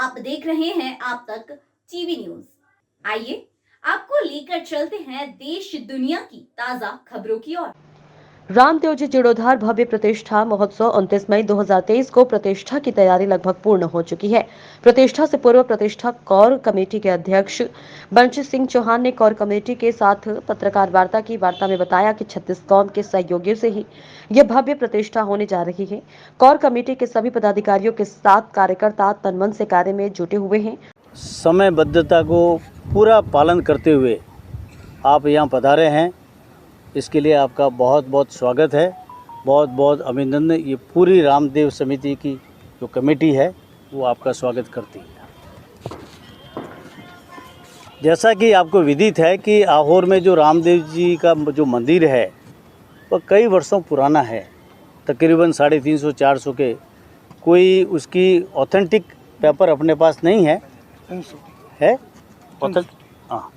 आप देख रहे हैं आप तक टीवी न्यूज। आइए आपको लेकर चलते हैं देश दुनिया की ताजा खबरों की ओर। रामदेवजी जीर्णोद्धार भव्य प्रतिष्ठा महोत्सव 29 मई 2023 को प्रतिष्ठा की तैयारी लगभग पूर्ण हो चुकी है। प्रतिष्ठा से पूर्व प्रतिष्ठा कोर कमेटी के अध्यक्ष बंशी सिंह चौहान ने कोर कमेटी के साथ पत्रकार वार्ता में बताया कि 36 कौम के सहयोगियों से ही यह भव्य प्रतिष्ठा होने जा रही है। कोर कमेटी के सभी पदाधिकारियों के साथ कार्यकर्ता तन मन से कार्य में जुटे हुए हैं। समयबद्धता को पूरा पालन करते हुए आप यहाँ पधारे हैं, इसके लिए आपका बहुत बहुत स्वागत है, बहुत बहुत अभिनंदन। ये पूरी रामदेव समिति की जो कमेटी है वो आपका स्वागत करती है। जैसा कि आपको विदित है कि आहोर में जो रामदेव जी का जो मंदिर है वह कई वर्षों पुराना है, तकरीबन 350-400 के। कोई उसकी ऑथेंटिक पेपर अपने पास नहीं है हाँ,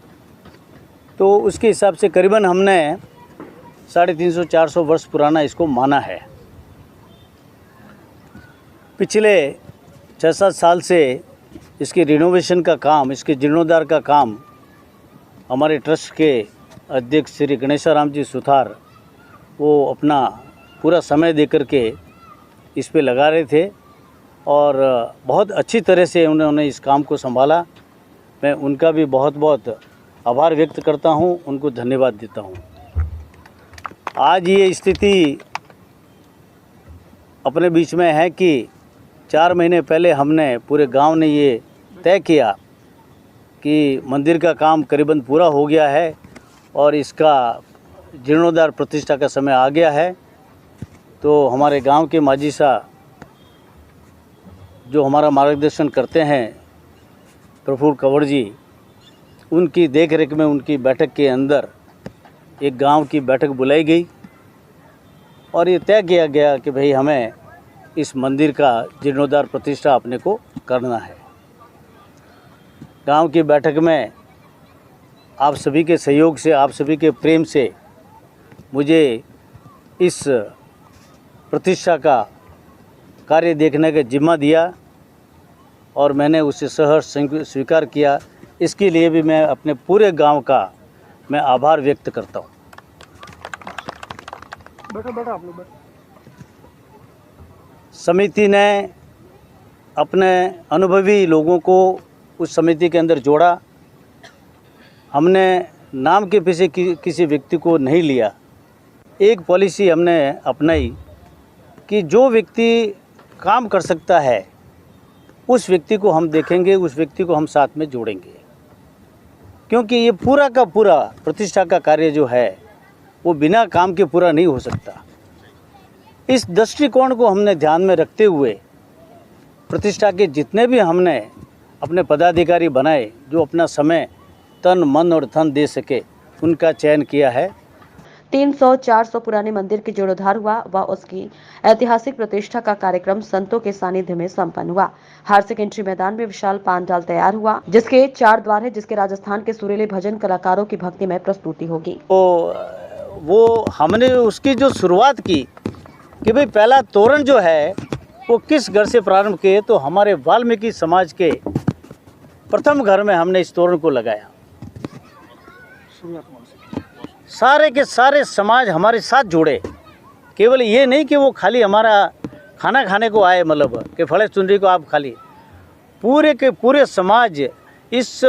तो उसके हिसाब से करीबन हमने 350-400 वर्ष पुराना इसको माना है। पिछले 6-7 साल से इसकी रिनोवेशन का काम, इसके जीर्णोद्धार का काम हमारे ट्रस्ट के अध्यक्ष श्री गणेशाराम जी सुथार वो अपना पूरा समय देकर के इस पे लगा रहे थे और बहुत अच्छी तरह से उन्होंने इस काम को संभाला। मैं उनका भी बहुत बहुत आभार व्यक्त करता हूं, उनको धन्यवाद देता हूं। आज ये स्थिति अपने बीच में है कि 4 महीने पहले हमने पूरे गांव ने ये तय किया कि मंदिर का काम करीबन पूरा हो गया है और इसका जीर्णोद्धार प्रतिष्ठा का समय आ गया है। तो हमारे गांव के माजी साहब जो हमारा मार्गदर्शन करते हैं प्रफुल्ल कंवर जी, उनकी देखरेख में उनकी बैठक के अंदर एक गांव की बैठक बुलाई गई और ये तय किया गया कि भाई हमें इस मंदिर का जीर्णोद्धार प्रतिष्ठा अपने को करना है। गांव की बैठक में आप सभी के सहयोग से, आप सभी के प्रेम से मुझे इस प्रतिष्ठा का कार्य देखने का जिम्मा दिया और मैंने उसे सहर्ष स्वीकार किया। इसके लिए भी मैं अपने पूरे गांव का मैं आभार व्यक्त करता हूं। बैठो आप लोग। समिति ने अपने अनुभवी लोगों को उस समिति के अंदर जोड़ा। हमने नाम के पीछे किसी व्यक्ति को नहीं लिया। एक पॉलिसी हमने अपनाई कि जो व्यक्ति काम कर सकता है उस व्यक्ति को हम देखेंगे, उस व्यक्ति को हम साथ में जोड़ेंगे, क्योंकि ये पूरा का पूरा प्रतिष्ठा का कार्य जो है वो बिना काम के पूरा नहीं हो सकता। इस दृष्टिकोण को हमने ध्यान में रखते हुए प्रतिष्ठा के जितने भी हमने अपने पदाधिकारी बनाए जो अपना समय तन मन और धन दे सके, उनका चयन किया है। 300-400 पुराने मंदिर के जीर्णोद्धार हुआ व उसकी ऐतिहासिक प्रतिष्ठा का कार्यक्रम संतों के सानिध्य में संपन्न हुआ। हार सेकेंडरी मैदान में विशाल पांडाल तैयार हुआ जिसके 4 द्वार है, जिसके राजस्थान के सुरीले भजन कलाकारों की भक्तिमय प्रस्तुति होगी। वो हमने उसकी जो शुरुआत की कि भाई पहला तोरण जो है वो किस घर से प्रारंभ किए, तो हमारे वाल्मीकि समाज के प्रथम घर में हमने इस तोरण को लगाया। सारे के सारे समाज हमारे साथ जुड़े। केवल ये नहीं कि वो खाली हमारा खाना खाने को आए, मतलब कि फले चुनरी को आप खाली, पूरे के पूरे समाज इस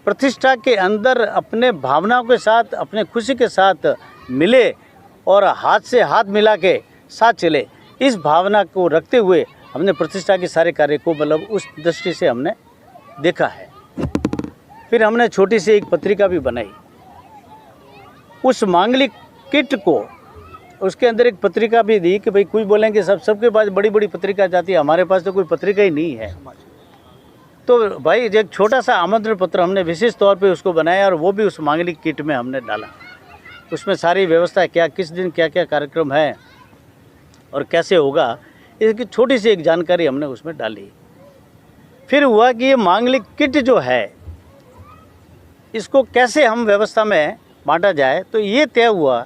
प्रतिष्ठा के अंदर अपने भावनाओं के साथ, अपने खुशी के साथ मिले और हाथ से हाथ मिला के साथ चले। इस भावना को रखते हुए हमने प्रतिष्ठा के सारे कार्य को मतलब उस दृष्टि से हमने देखा है। फिर हमने छोटी सी एक पत्रिका भी बनाई। उस मांगलिक किट को उसके अंदर एक पत्रिका भी दी कि भाई कोई बोलेंगे सबके पास बड़ी बड़ी पत्रिका जाती है, हमारे पास तो कोई पत्रिका ही नहीं है। तो भाई एक छोटा सा आमंत्रण पत्र हमने विशेष तौर पे उसको बनाया और वो भी उस मांगलिक किट में हमने डाला। उसमें सारी व्यवस्था क्या, किस दिन क्या क्या कार्यक्रम है और कैसे होगा, इसकी छोटी सी एक जानकारी हमने उसमें डाली। फिर हुआ कि ये मांगलिक किट जो है इसको कैसे हम व्यवस्था में बांटा जाए, तो ये तय हुआ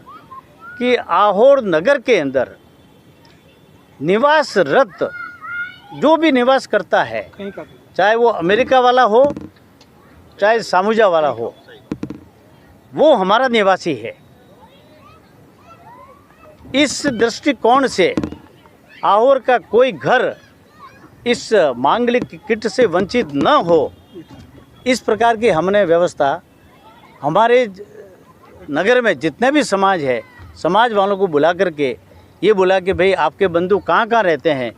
कि आहोर नगर के अंदर निवासरत जो भी निवास करता है चाहे वो अमेरिका वाला हो चाहे सामुजा वाला हो, वो हमारा निवासी है। इस दृष्टिकोण से आहोर का कोई घर इस मांगलिक किट से वंचित न हो, इस प्रकार की हमने व्यवस्था हमारे नगर में जितने भी समाज है, समाज वालों को बुला करके ये बोला कि भाई आपके बंधु कहाँ कहाँ रहते हैं,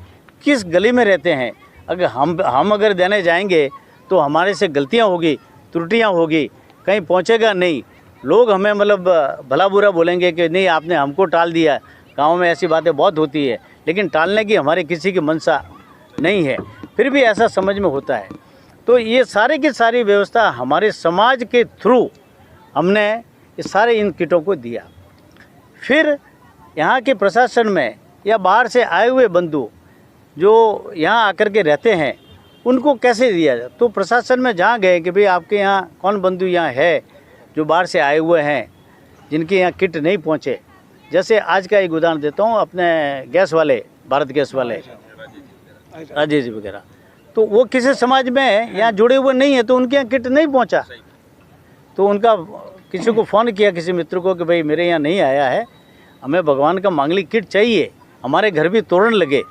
किस गली में रहते हैं। अगर हम अगर देने जाएंगे तो हमारे से गलतियाँ होगी, त्रुटियाँ होगी, कहीं पहुँचेगा नहीं। लोग हमें मतलब भला बुरा बोलेंगे कि नहीं आपने हमको टाल दिया। गांव में ऐसी बातें बहुत होती है, लेकिन टालने की हमारे किसी की मंशा नहीं है, फिर भी ऐसा समझ में होता है। तो ये सारे की सारी व्यवस्था हमारे समाज के थ्रू हमने ये सारे इन किटों को दिया। फिर यहाँ के प्रशासन में या बाहर से आए हुए बंधु जो यहाँ आकर के रहते हैं उनको कैसे दिया जाए, तो प्रशासन में जहाँ गए कि भाई आपके यहाँ कौन बंधु यहाँ है जो बाहर से आए हुए हैं जिनके यहाँ किट नहीं पहुँचे। जैसे आज का एक उदाहरण देता हूँ, अपने गैस वाले, भारत गैस वाले राजेश जी वगैरह, तो वो किसी समाज में यहाँ जुड़े हुए नहीं है तो उनके यहाँ किट नहीं पहुँचा। तो उनका किसी को फ़ोन किया, किसी मित्र को, कि भाई मेरे यहाँ नहीं आया है, हमें भगवान का मांगलिक किट चाहिए, हमारे घर भी तोरण लगे।